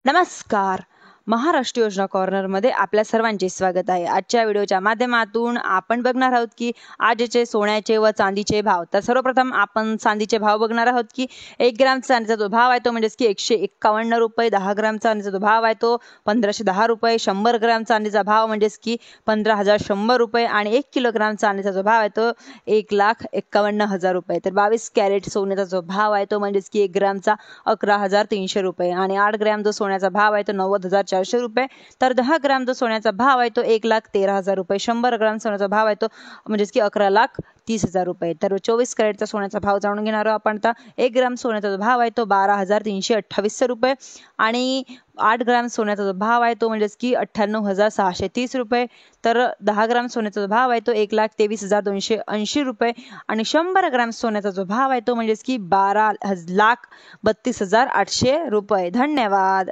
नमस्कार. महाराष्ट्र योजना कॉर्नरमध्ये आपल्या सर्वांचे स्वागत आहे. आजच्या व्हिडिओच्या माध्यमातून आपण बघणार आहोत की आजचे सोन्याचे व चांदीचे भाव. तर सर्वप्रथम आपण चांदीचे भाव बघणार आहोत की 1 ग्राम चांदीचा जो भाव आहे तो म्हणजेच की 151 रुपये, 10 ग्राम चांदीचा जो भाव आहे तो 1510 रुपये, 100 ग्राम चांदीचा भाव म्हणजेच की 15,100 रुपये आणि 1 किलोग्राम चांदीचा जो भाव आहे तो 1,51,000 रुपये. तर 22 कॅरेट सोन्याचा जो भाव आहे तो म्हणजेच की 1 ग्रामचा 11,300 रुपये आणि 8 ग्रॅम जो सोन्याचा भाव आहे तो 90,400 रुपये. तर 10 ग्राम जो सोन्याचा भाव आहे तो 1,13,000 रुपये. 100 ग्राम सोन्याचा भाव आहे तो म्हणजेच की 11,30,000 रुपये. तर 24 कॅरेटचा सोन्याचा भाव जाणून घेणार आहोत आपण. आता 1 ग्राम सोन्याचा जो भाव आहे तो 12,328 रुपये आणि 8 ग्राम सोन्याचा जो भाव आहे तो म्हणजेच की 98,630 रुपये. तर 10 ग्राम सोन्याचा जो भाव आहे तो 1,23,280 रुपये आणि 100 ग्राम सोन्याचा जो भाव आहे तो म्हणजेच की 12,32,800 रुपये. धन्यवाद.